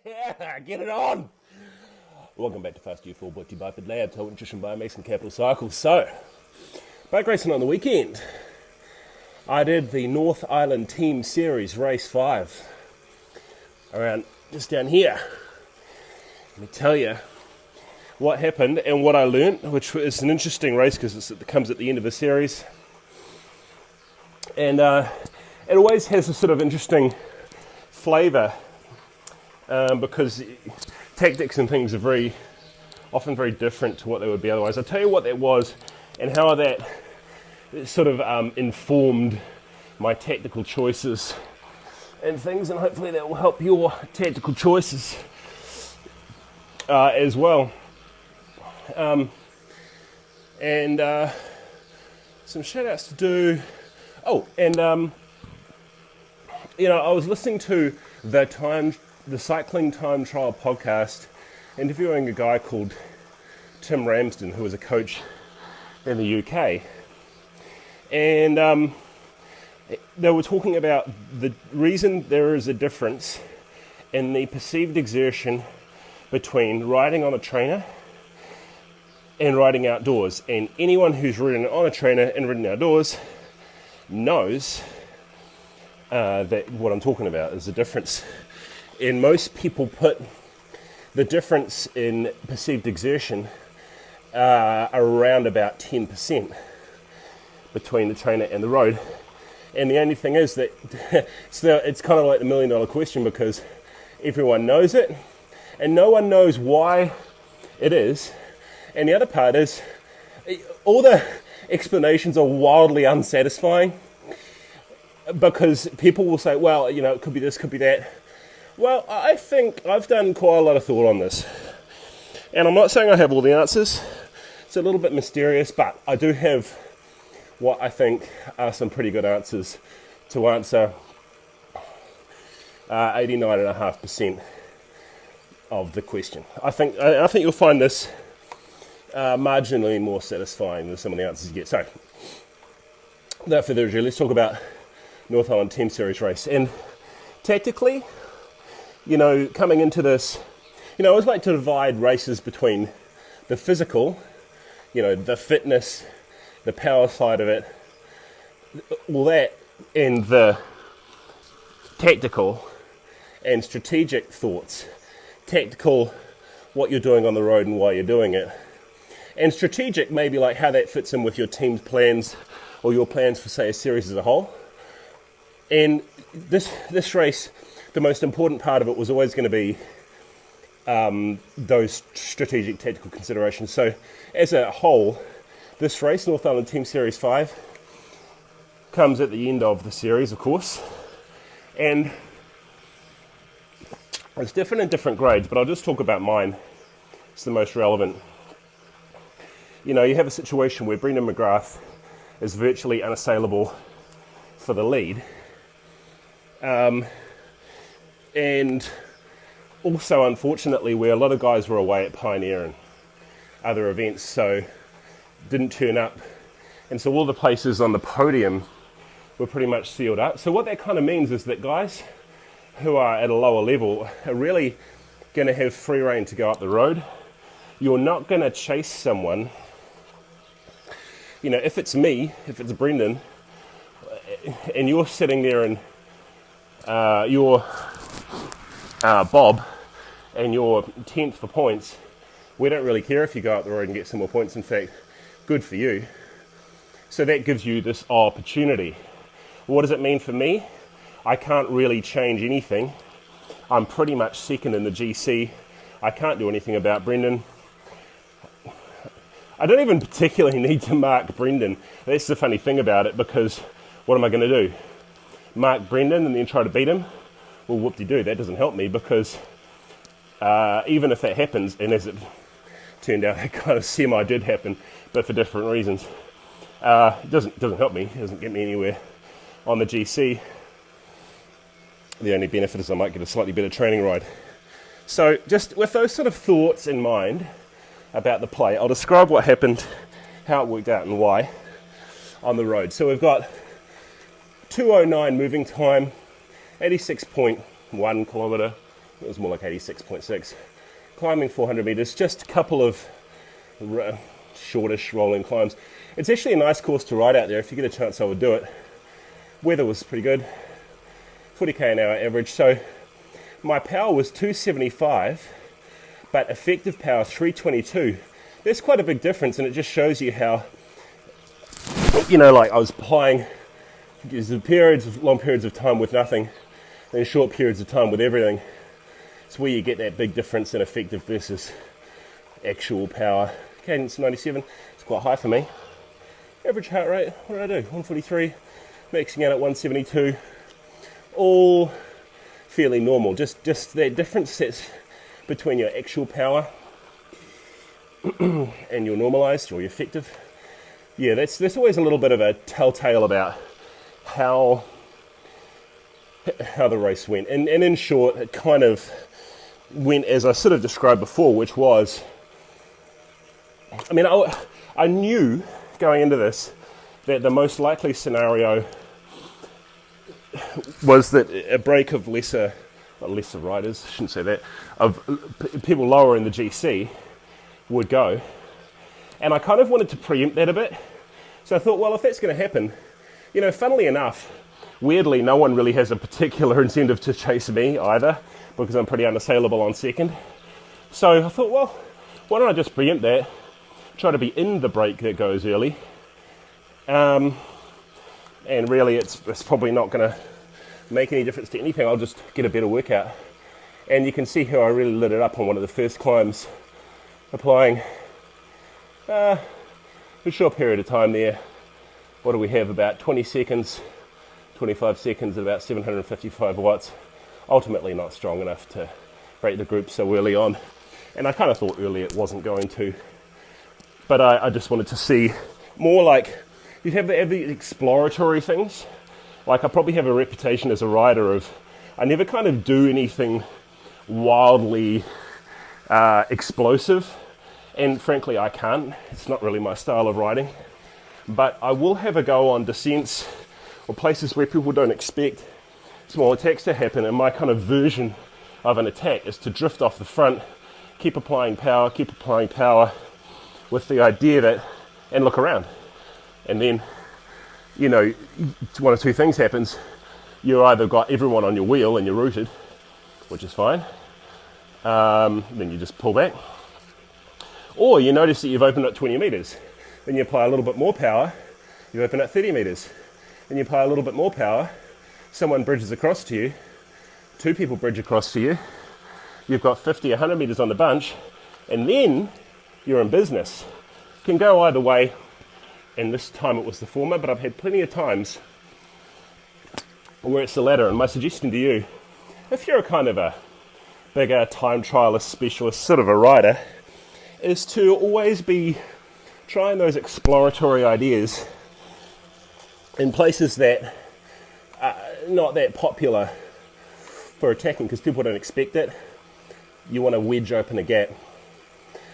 Yeah, get it on! Welcome back to Fast U4, brought to you by Lab, Total Nutrition, Biomass and Capital Cycles. So, bike racing on the weekend. I did the North Island Team Series Race 5. Around just down here. Let me tell you what happened and what I learned, which is an interesting race because it comes at the end of the series. And it always has a sort of interesting flavour because tactics and things are often very different to what they would be otherwise. I'll tell you what that was and how that sort of informed my tactical choices and things, and hopefully that will help your tactical choices as well. And some shout outs to do. Oh, and I was listening to the Cycling Time Trial podcast, interviewing a guy called Tim Ramsden, who was a coach in the UK. And they were talking about the reason there is a difference in the perceived exertion between riding on a trainer and riding outdoors. And anyone who's ridden on a trainer and ridden outdoors knows that what I'm talking about is the difference. And most people put the difference in perceived exertion around about 10% between the trainer and the road. And the only thing is that it's kind of like the $1 million question, because everyone knows it and no one knows why it is. And the other part is all the explanations are wildly unsatisfying, because people will say, well, it could be this, could be that. Well, I think I've done quite a lot of thought on this. And I'm not saying I have all the answers. It's a little bit mysterious, but I do have what I think are some pretty good answers to answer 89.5% of the question. I think you'll find this marginally more satisfying than some of the answers you get. So, without further ado, let's talk about North Island Team Series race. And tactically, coming into this, I always like to divide races between the physical, the fitness, the power side of it, all that, and the tactical and strategic thoughts. Tactical, what you're doing on the road and why you're doing it. And strategic, maybe like how that fits in with your team's plans or your plans for, say, a series as a whole. And this race, the most important part of it was always going to be those strategic tactical considerations. So as a whole, this race, North Island Team Series 5, comes at the end of the series, of course. And it's different in different grades, but I'll just talk about mine. It's the most relevant. You have a situation where Brendan McGrath is virtually unassailable for the lead. And also, unfortunately, where a lot of guys were away at Pioneer and other events, so didn't turn up. And so all the places on the podium were pretty much sealed up. So what that kind of means is that guys who are at a lower level are really going to have free rein to go up the road. You're not going to chase someone. If it's me, if it's Brendan, and you're sitting there and you're Bob, and you're 10th for points, we don't really care if you go up the road and get some more points. In fact, good for you. So that gives you this opportunity. What does it mean for me? I can't really change anything. I'm pretty much second in the GC. I can't do anything about Brendan. I don't even particularly need to mark Brendan. That's the funny thing about it, because what am I going to do? Mark Brendan and then try to beat him? Well, whoop-de-doo, that doesn't help me, because even if that happens, and as it turned out, it kind of semi did happen, but for different reasons, it doesn't help me. It doesn't get me anywhere on the GC. The only benefit is I might get a slightly better training ride. So just with those sort of thoughts in mind about the play, I'll describe what happened, how it worked out and why on the road. So we've got 2:09 moving time, 86.1 kilometre it was more like 86.6. Climbing 400 meters, just a couple of shortish rolling climbs. It's actually a nice course to ride out there. If you get a chance, I would do it. Weather was pretty good, 40k an hour average. So my power was 275, but effective power 322. There's quite a big difference, and it just shows you how, like I was applying, there's long periods of time with nothing, and short periods of time with everything. It's where you get that big difference in effective versus actual power. Cadence 97, it's quite high for me. Average heart rate, what did I do? 143, maxing out at 172. All fairly normal. Just that difference that's between your actual power and your normalized or your effective. Yeah, that's always a little bit of a telltale about how the race went. And in short, it kind of went as I sort of described before, which was, I knew going into this that the most likely scenario was that a break of lesser riders, I shouldn't say that, of people lower in the GC would go. And I kind of wanted to preempt that a bit. So I thought, well, if that's going to happen, funnily enough, weirdly, no one really has a particular incentive to chase me either, because I'm pretty unassailable on second. So I thought, well, why don't I just preempt that, try to be in the break that goes early. And really, it's probably not going to make any difference to anything. I'll just get a better workout. And you can see how I really lit it up on one of the first climbs, applying a short period of time there. What do we have? About 20 seconds, 25 seconds at about 755 watts. Ultimately not strong enough to break the group so early on. And I kind of thought early it wasn't going to. But I just wanted to see more like, you'd have the exploratory things. Like I probably have a reputation as a rider of, I never kind of do anything wildly explosive. And frankly, I can't. It's not really my style of riding. But I will have a go on descents or places where people don't expect small attacks to happen. And my kind of version of an attack is to drift off the front, keep applying power with the idea that, and look around. And then, one of two things happens. You either got everyone on your wheel and you're rooted, which is fine. Then you just pull back. Or you notice that you've opened up 20 meters. Then you apply a little bit more power. You open up 30 meters. Then you apply a little bit more power. Someone bridges across to you. Two people bridge across to you. You've got 50, 100 meters on the bunch. And then you're in business. Can go either way. And this time it was the former, but I've had plenty of times where it's the latter. And my suggestion to you, if you're a kind of a bigger time trialist, specialist sort of a rider, is to always be trying those exploratory ideas in places that are not that popular for attacking because people don't expect it. You want to wedge open a gap.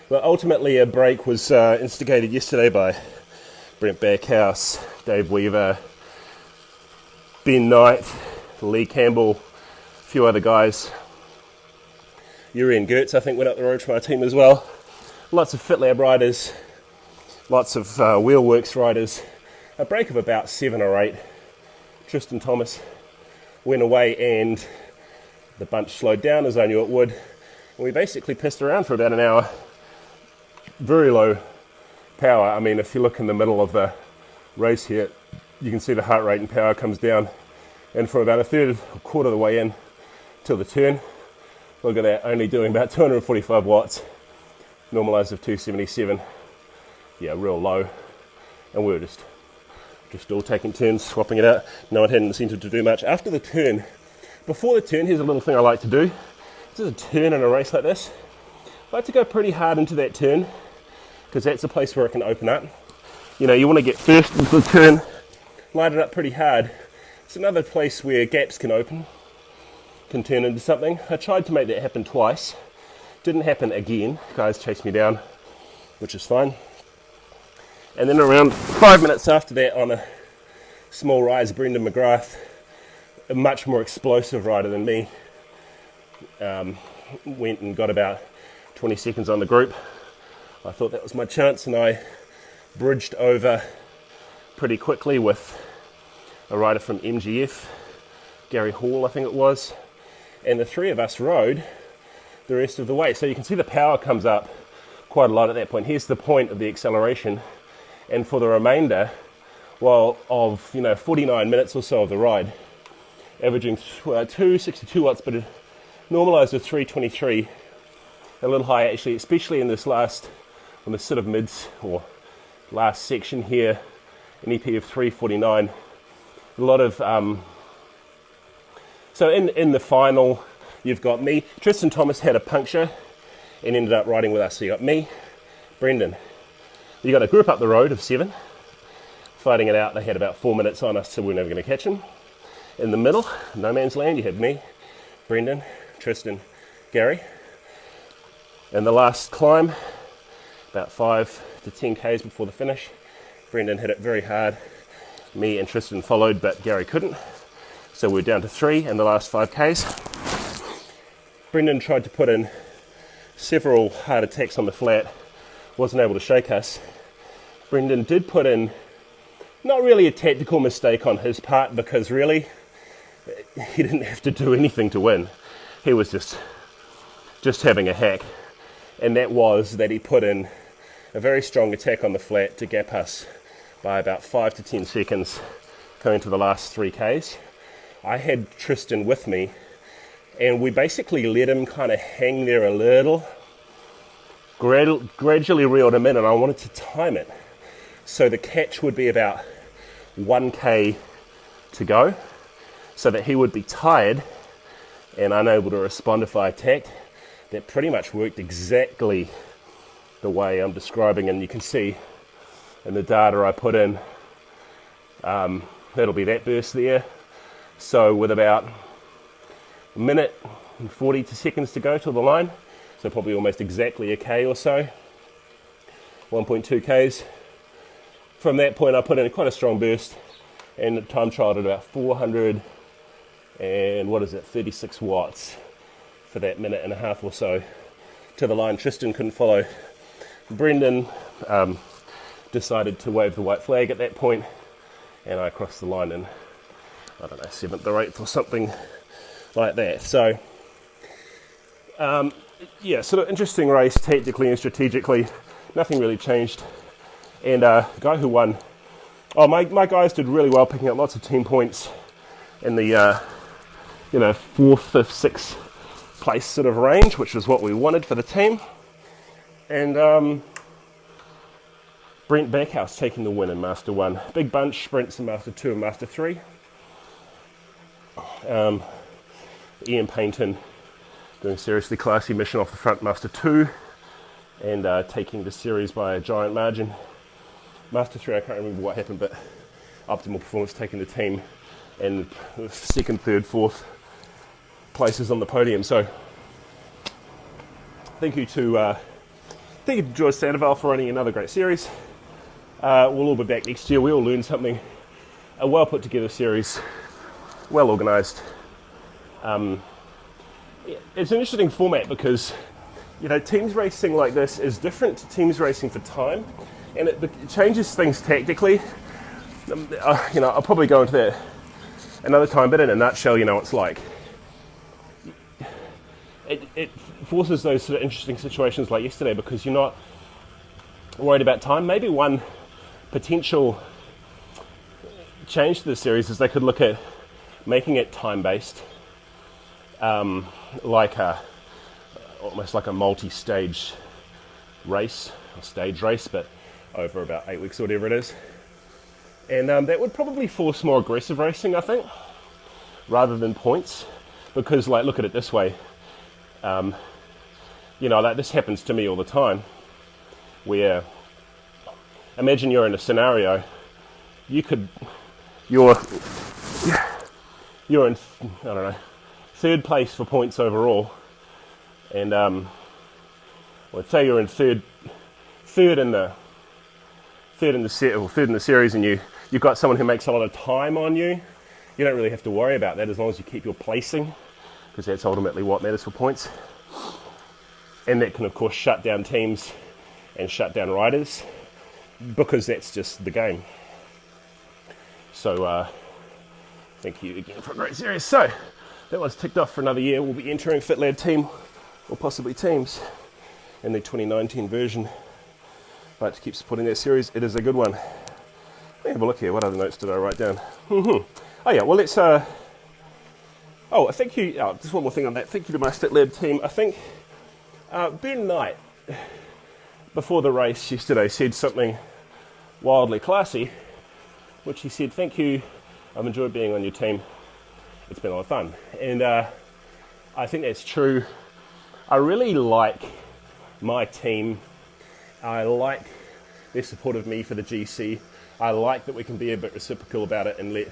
But ultimately a break was instigated yesterday by Brent Backhouse, Dave Weaver, Ben Knight, Lee Campbell, a few other guys. Urian Gertz, I think, went up the road from our team as well. Lots of FitLab riders, lots of Wheelworks riders. A break of about 7 or 8. Tristan Thomas went away and the bunch slowed down as I knew it would. And we basically pissed around for about an hour. Very low power. I mean, if you look in the middle of the race here, you can see the heart rate and power comes down. And for about a quarter of the way in till the turn, look at that, only doing about 245 watts, normalized of 277. Yeah, real low. And we were just all taking turns, swapping it out. No one had an incentive to do much. After the turn, before the turn, here's a little thing I like to do. This is a turn in a race like this. I like to go pretty hard into that turn because that's a place where it can open up. You know, you want to get first into the turn, light it up pretty hard. It's another place where gaps can open, can turn into something. I tried to make that happen twice. Didn't happen again. Guys chased me down, which is fine. And then around 5 minutes after that, on a small rise, Brendan McGrath, a much more explosive rider than me, went and got about 20 seconds on the group. I thought that was my chance, and I bridged over pretty quickly with a rider from MGF, Gary Hall I think it was, and the three of us rode the rest of the way. So you can see the power comes up quite a lot at that point. Here's the point of the acceleration, and for the remainder, well, of 49 minutes or so of the ride, averaging 262 watts, but it normalized to 323, a little high actually, especially in this on the sort of mids or last section here, an EP of 349. A lot of so in the final, you've got me. Tristan Thomas had a puncture and ended up riding with us. So you got me, Brendan. You got a group up the road of 7 fighting it out. They had about 4 minutes on us, so we're never going to catch him. In the middle, no man's land, you had me, Brendan, Tristan, Gary. And the last climb, about 5 to 10 k's before the finish, Brendan hit it very hard. Me and Tristan followed, but Gary couldn't. So we're down to 3 in the last 5 k's. Brendan tried to put in several hard attacks on the flat, wasn't able to shake us. Brendan did put in, not really a tactical mistake on his part, because really, he didn't have to do anything to win. He was just having a hack. And that was that he put in a very strong attack on the flat to gap us by about 5 to 10 seconds going to the last 3 k's. I had Tristan with me, and we basically let him kind of hang there a little, gradually reeled him in, and I wanted to time it. So the catch would be about 1k to go, so that he would be tired and unable to respond if I attacked. That pretty much worked exactly the way I'm describing, and you can see in the data I put in, that'll be that burst there. So with about a minute and 40 seconds to go to the line, so probably almost exactly a k or so, 1.2 k's. From that point I put in quite a strong burst, and time trialed at about 400 and 36 watts for that minute and a half or so to the line. Tristan couldn't follow. Brendan decided to wave the white flag at that point, and I crossed the line in, I don't know, 7th or 8th or something like that. So yeah, sort of interesting race tactically and strategically. Nothing really changed. And the guy who won, my guys did really well, picking up lots of team points in the 4th, 5th, 6th place sort of range, which was what we wanted for the team. And Brent Backhouse taking the win in Master 1. Big bunch, sprints in Master 2 and Master 3. Ian Paynton doing a seriously classy mission off the front, Master 2, and taking the series by a giant margin. Master 3, I can't remember what happened, but optimal performance taking the team, and 2nd, 3rd, 4th places on the podium. So thank you to George Sandoval for running another great series. We'll all be back next year. We all learned something. A well put together series, well organised. It's an interesting format because teams racing like this is different to teams racing for time, and it changes things tactically. I'll probably go into that another time, but in a nutshell, it's like it forces those sort of interesting situations like yesterday, because you're not worried about time. Maybe one potential change to the series is they could look at making it time-based, almost like a multi-stage race, or stage race, but over about 8 weeks or whatever it is. And that would probably force more aggressive racing, I think, rather than points. Because, look at it this way. This happens to me all the time, where imagine you're in a scenario, you're in, 3rd place for points overall, and let's say you're in third in the series, and you've got someone who makes a lot of time on you. You don't really have to worry about that as long as you keep your placing, because that's ultimately what matters for points. And that can, of course, shut down teams and shut down riders, because that's just the game. So, thank you again for a great series. So, that one's ticked off for another year. We'll be entering FitLab team, or possibly teams, in the 2019 version. I'd like to keep supporting that series. It is a good one. Let me have a look here. What other notes did I write down? Oh yeah, well let's... thank you. Just one more thing on that. Thank you to my FitLab team. I think Ben Knight, before the race yesterday, said something wildly classy, which he said, "Thank you, I've enjoyed being on your team. It's been a lot of fun." And I think that's true. I really like my team. I like their support of me for the GC. I like that we can be a bit reciprocal about it and let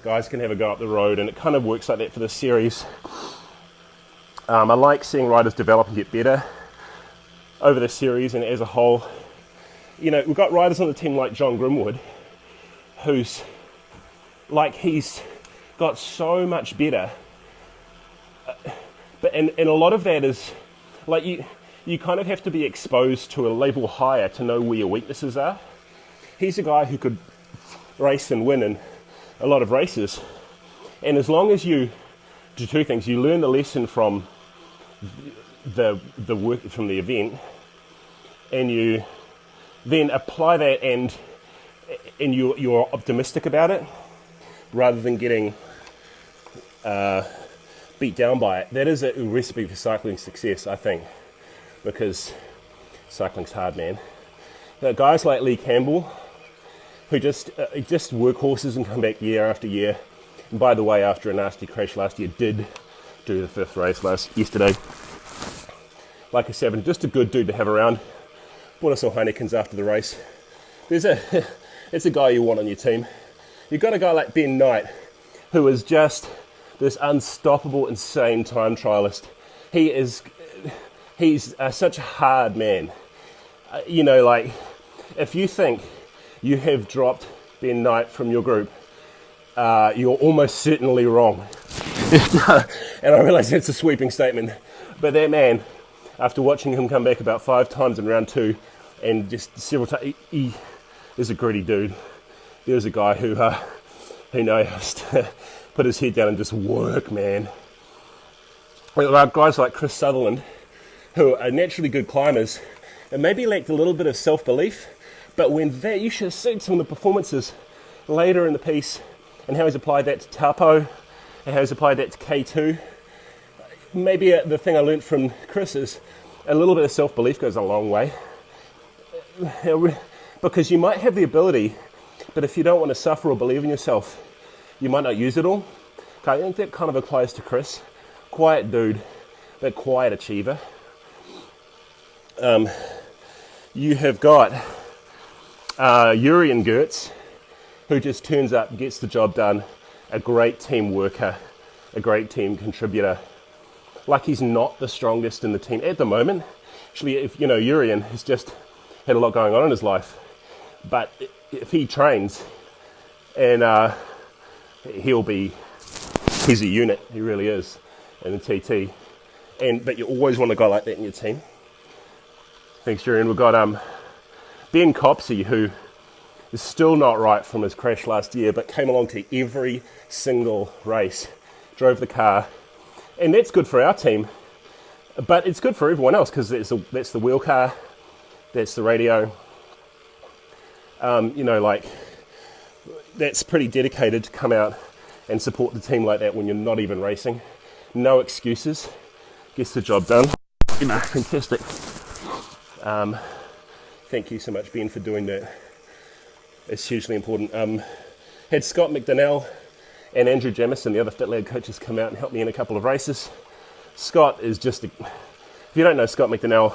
guys can have a go up the road, and it kind of works like that for this series. I like seeing riders develop and get better over the series and as a whole. You know, we've got riders on the team like John Grimwood, who's like, he's got so much better. But and a lot of that is like you kind of have to be exposed to a level higher to know where your weaknesses are. He's a guy who could race and win in a lot of races, and as long as you do two things: you learn the lesson from the work from the event, and you then apply that, and you're optimistic about it rather than getting beat down by it. That is a recipe for cycling success, I think, because cycling's hard, man. Guys like Lee Campbell, who just workhorses and come back year after year. And by the way, after a nasty crash last year, did do the 5th race yesterday. Like I said, just a good dude to have around. Bought us all Heinekens after the race. It's a guy you want on your team. You've got a guy like Ben Knight, who is just this unstoppable, insane time trialist. He's such a hard man. You know, like, if you think you have dropped Ben Knight from your group, you're almost certainly wrong. And I realise that's a sweeping statement, but that man, after watching him come back about 5 times in round 2, and just several times, he is a gritty dude. There's a guy who knows to put his head down and just work, man. There are guys like Chris Sutherland, who are naturally good climbers, and maybe lacked a little bit of self-belief, but when that, you should have seen some of the performances later in the piece, and how he's applied that to Taupo, and how he's applied that to K2. Maybe the thing I learnt from Chris is a little bit of self-belief goes a long way. Because you might have the ability, but if you don't want to suffer or believe in yourself, you might not use it all. Okay, I think that kind of applies to Chris. Quiet dude, but quiet achiever. You have got Urian Gertz, who just turns up, gets the job done, a great team worker, a great team contributor. Like, he's not the strongest in the team at the moment. Actually, if you know, Urian has just had a lot going on in his life, but if he trains, and he's a unit, he really is, in the TT. But you always want a guy like that in your team. Thanks, Urian. We've got Ben Copsey, who is still not right from his crash last year, but came along to every single race, drove the car, and that's good for our team, but it's good for everyone else, because that's the wheel car, that's the radio. You know, like, that's pretty dedicated to come out and support the team like that when you're not even racing. No excuses, gets the job done. You know, fantastic. Thank you so much, Ben, for doing that. It's hugely important. Had Scott McDonnell and Andrew Jamison, the other FitLab coaches, come out and help me in a couple of races. Scott is just if you don't know Scott McDonnell,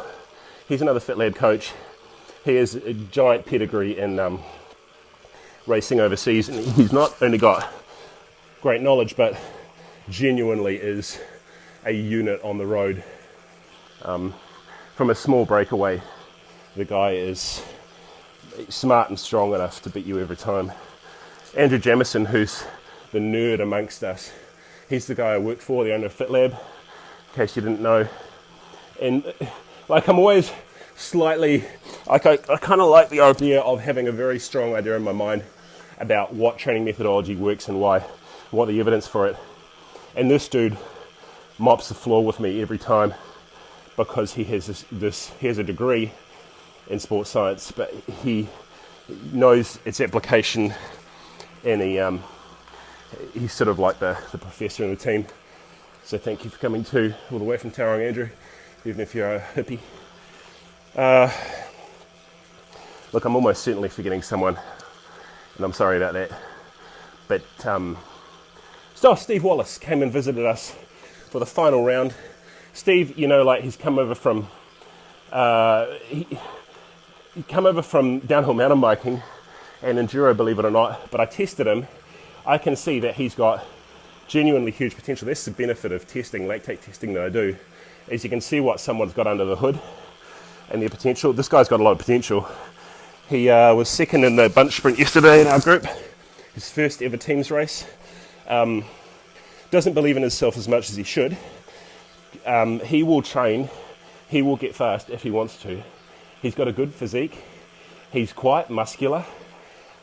he's another FitLab coach. He has a giant pedigree in racing overseas, and he's not only got great knowledge, but genuinely is a unit on the road. From a small breakaway, the guy is smart and strong enough to beat you every time. Andrew Jamison, who's the nerd amongst us, He's the guy I work for, the owner of FitLab, in case you didn't know. And like, I'm always slightly, like, I kind of like the idea of having a very strong idea in my mind about what training methodology works and why, what the evidence for it. And this dude mops the floor with me every time because he has he has a degree in sports science, but he knows its application, and he's sort of like the professor in the team. So thank you for coming too, all the way from Tauranga, Andrew, even if you're a hippie. Look, I'm almost certainly forgetting someone, and I'm sorry about that. But Steve Wallace came and visited us for the final round. Steve, you know, like, he's come over from he come over from downhill mountain biking and enduro, believe it or not. But I tested him. I can see that he's got genuinely huge potential. That's the benefit of testing, lactate testing, that I do, is you can see what someone's got under the hood and their potential. This guy's got a lot of potential. He was second in the bunch sprint yesterday in our group, his first ever teams race. Doesn't believe in himself as much as he should. He will train, he will get fast if he wants to. He's got a good physique, he's quite muscular,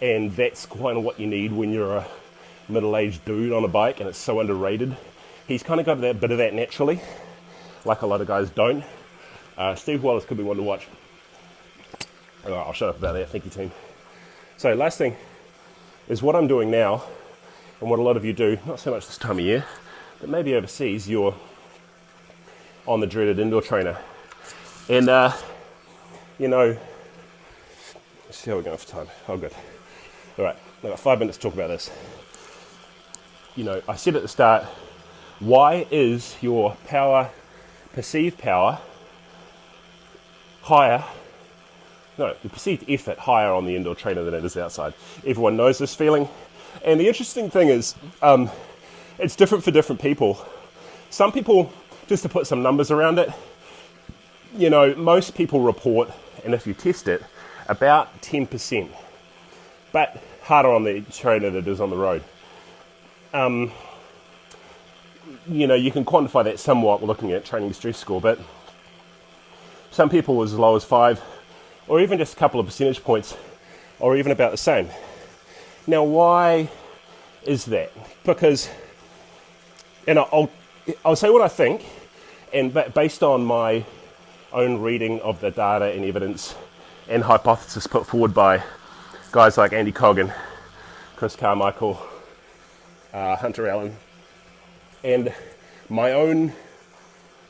and that's kind of what you need when you're a middle-aged dude on a bike, and it's so underrated. He's kind of got that bit of that naturally, like a lot of guys don't. Steve Wallace could be one to watch. All right, I'll shut up about that, thank you team. So last thing is what I'm doing now, and what a lot of you do, not so much this time of year, but maybe overseas, you're on the dreaded indoor trainer. And, you know, let's see how we're going for time. Oh, good. All right, I've got 5 minutes to talk about this. You know, I said at the start, why is your power, perceived power, higher? No, the perceived effort higher on the indoor trainer than it is outside. Everyone knows this feeling. And the interesting thing is, it's different for different people. Some people, just to put some numbers around it, you know, most people report, and if you test it, about 10%, but harder on the trainer than it is on the road. You know, you can quantify that somewhat looking at training stress score, but some people as low as 5, or even just a couple of percentage points, or even about the same. Now, why is that? Because, and I'll say what I think, and based on my own reading of the data and evidence and hypothesis put forward by guys like Andy Coggan, Chris Carmichael, Hunter Allen, and my own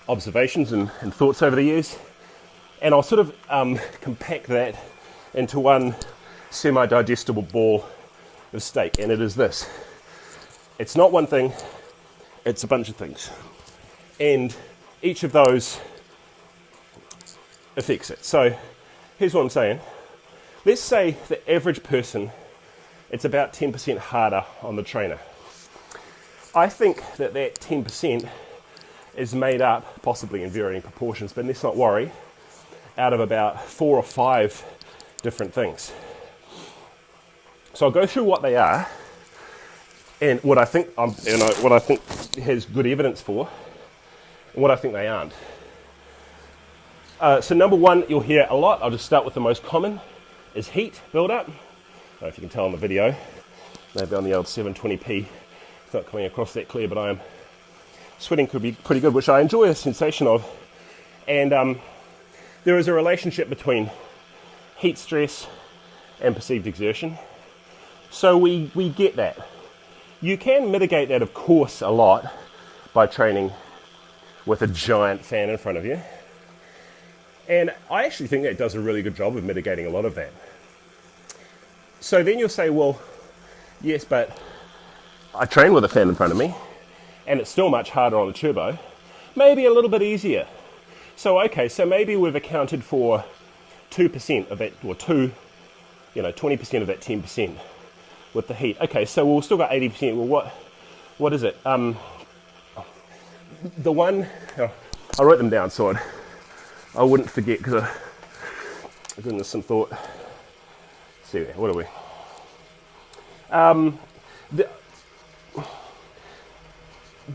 observations and thoughts over the years. And I'll sort of compact that into one semi-digestible ball of steak, and it is this. It's not one thing, it's a bunch of things. And each of those affects it. So here's what I'm saying. Let's say the average person, it's about 10% harder on the trainer. I think that 10% is made up, possibly in varying proportions, but let's not worry, out of about 4 or 5 different things. So I'll go through what they are and what I think what I think has good evidence for, and what I think they aren't. So number one, you'll hear a lot. I'll just start with the most common, is heat build-up. I don't know if you can tell on the video, maybe on the old 720p, it's not coming across that clear, but I am sweating could be pretty good, which I enjoy the sensation of. And there is a relationship between heat stress and perceived exertion. So we get that. You can mitigate that, of course, a lot by training with a giant fan in front of you. And I actually think that does a really good job of mitigating a lot of that. So then you'll say, well, yes, but I train with a fan in front of me, and it's still much harder on the turbo. Maybe a little bit easier. So, okay, so maybe we've accounted for 2% of that, or 20% of that 10% with the heat. Okay, so we've still got 80%. Well, what is it? The one, I wrote them down so I wouldn't forget, because I've given this some thought. Let's see, what are we?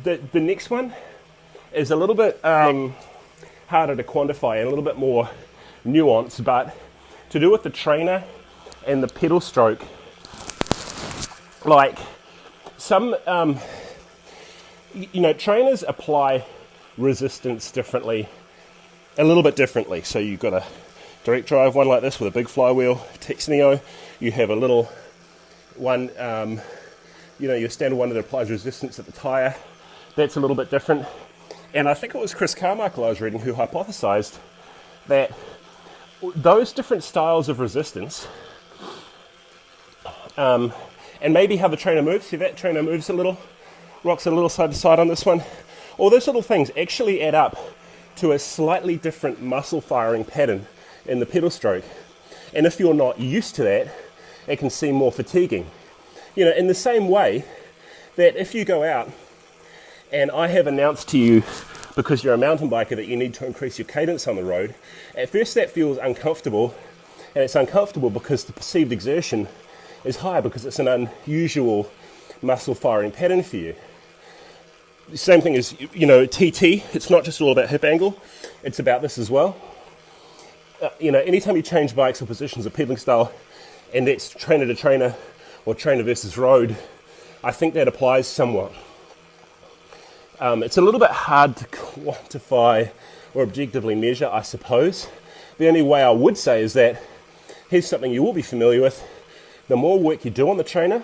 The next one is a little bit harder to quantify and a little bit more nuanced, but to do with the trainer and the pedal stroke. Like some, trainers apply resistance differently, a little bit differently. So you've got a direct drive one like this with a big flywheel, Texneo. You have a little one, your standard one that applies resistance at the tyre. That's a little bit different. And I think it was Chris Carmichael I was reading who hypothesized that those different styles of resistance, and maybe how the trainer moves, see that trainer moves a little, rocks a little side to side on this one, all those little things actually add up to a slightly different muscle firing pattern in the pedal stroke. And if you're not used to that, it can seem more fatiguing. In the same way that if you go out and I have announced to you, because you're a mountain biker, that you need to increase your cadence on the road, at first that feels uncomfortable, and it's uncomfortable because the perceived exertion is high because it's an unusual muscle firing pattern for you. The same thing as, TT, it's not just all about hip angle, it's about this as well. Anytime you change bikes or positions of pedaling style, and that's trainer to trainer or trainer versus road, I think that applies somewhat. It's a little bit hard to quantify or objectively measure, I suppose. The only way I would say is that here's something you will be familiar with. The more work you do on the trainer,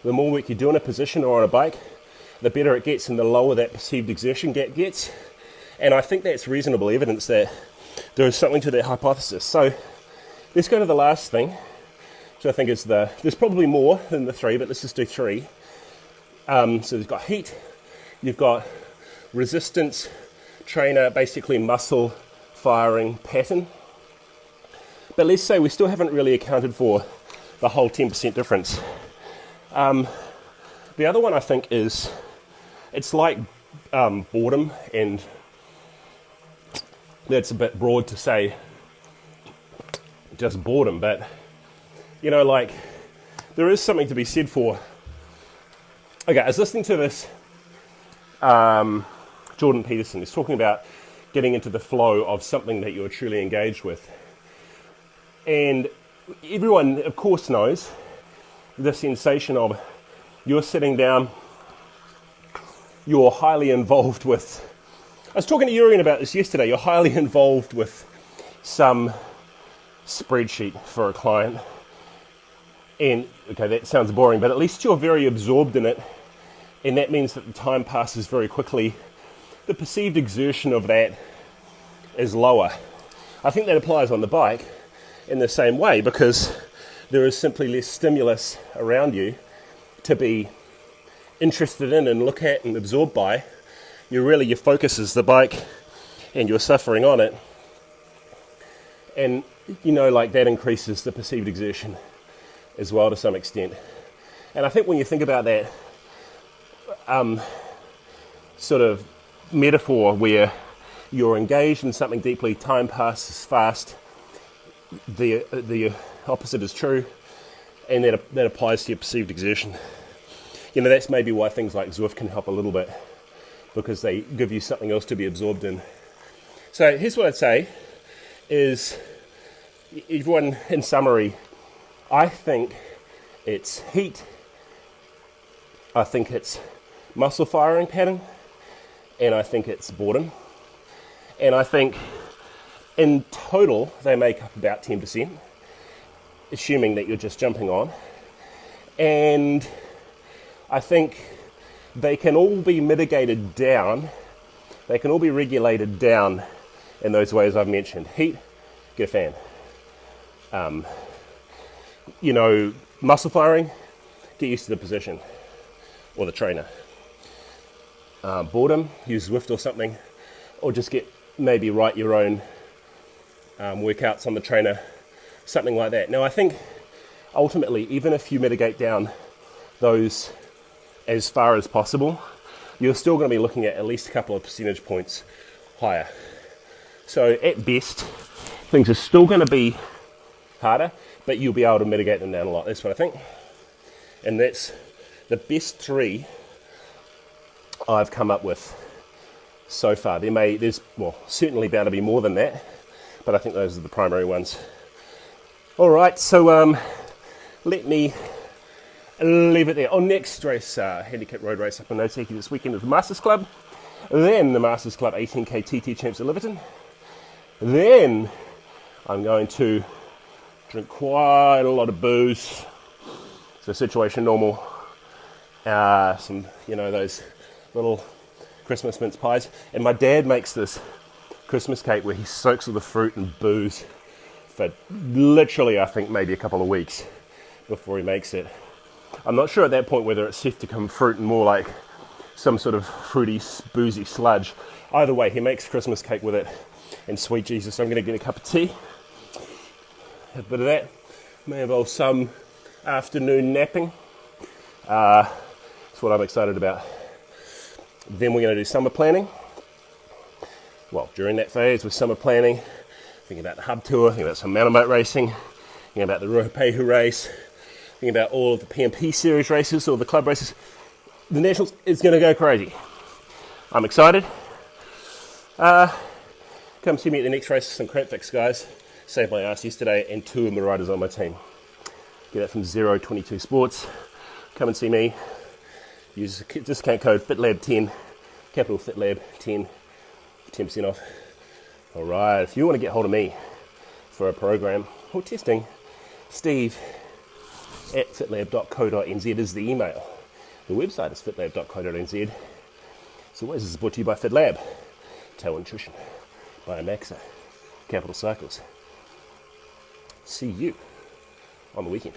the more work you do in a position or on a bike, the better it gets and the lower that perceived exertion gap gets. And I think that's reasonable evidence that there is something to that hypothesis. So let's go to the last thing, which I think is there's probably more than the three, but let's just do three. So you've got heat, you've got resistance, trainer, basically muscle firing pattern. But let's say we still haven't really accounted for the whole 10% difference. The other one I think is, it's like boredom, and that's a bit broad to say just boredom, but there is something to be said for. Okay, I was listening to this Jordan Peterson. He's talking about getting into the flow of something that you're truly engaged with. And everyone, of course, knows the sensation of you're sitting down, you're highly involved with, I was talking to Urian about this yesterday, you're highly involved with some spreadsheet for a client. And, okay, that sounds boring, but at least you're very absorbed in it, and that means that the time passes very quickly. The perceived exertion of that is lower. I think that applies on the bike in the same way, because there is simply less stimulus around you to be interested in and look at and absorbed by. Your focus is the bike and you're suffering on it. And that increases the perceived exertion as well to some extent. And I think when you think about that sort of metaphor where you're engaged in something deeply, time passes fast, the opposite is true, and that applies to your perceived exertion. That's maybe why things like Zwift can help a little bit, because they give you something else to be absorbed in. So here's what I'd say is, everyone, in summary, I think it's heat, I think it's muscle firing pattern, and I think it's boredom. And I think in total they make up about 10%, assuming that you're just jumping on. And I think they can all be mitigated down, they can all be regulated down in those ways I've mentioned. Heat, get a fan. Muscle firing, get used to the position or the trainer. Boredom, use Zwift or something, or just write your own workouts on the trainer, something like that. Now I think ultimately, even if you mitigate down those as far as possible, you're still going to be looking at least a couple of percentage points higher. So at best, things are still going to be harder, but you'll be able to mitigate them down a lot. That's what I think. And that's the best three I've come up with so far. There's certainly bound to be more than that, but I think those are the primary ones. All right, so let me leave it there. Next race, handicap road race up in Otaki this weekend is the Masters Club. Then the Masters Club 18k TT Champs at Liverton. Then I'm going to drink quite a lot of booze. So situation normal. Some, those little Christmas mince pies. And my dad makes this Christmas cake where he soaks all the fruit and booze for literally, I think, maybe a couple of weeks before he makes it. I'm not sure at that point whether it's safe to come fruit and more like some sort of fruity, boozy sludge. Either way, he makes Christmas cake with it and sweet Jesus. So I'm going to get a cup of tea. Have a bit of that. May involve some afternoon napping. That's what I'm excited about. Then we're going to do summer planning. Well, during that phase with summer planning, thinking about the hub tour, thinking about some mountain bike racing, thinking about the Ruapehu race, thinking about all of the PMP series races, all the club races. The Nationals is going to go crazy. I'm excited. Come see me at the next race. Some crap fix guys. Saved my ass yesterday, and 2 of my riders on my team. Get it from 022 Sports. Come and see me. Use the discount code FITLAB10, capital FITLAB10, 10% off. All right, if you want to get hold of me for a program or testing, steve@fitlab.co.nz is the email. The website is fitlab.co.nz. As always, this is brought to you by FitLab, Tail Nutrition, by Amaxa, Capital Cycles. See you on the weekend.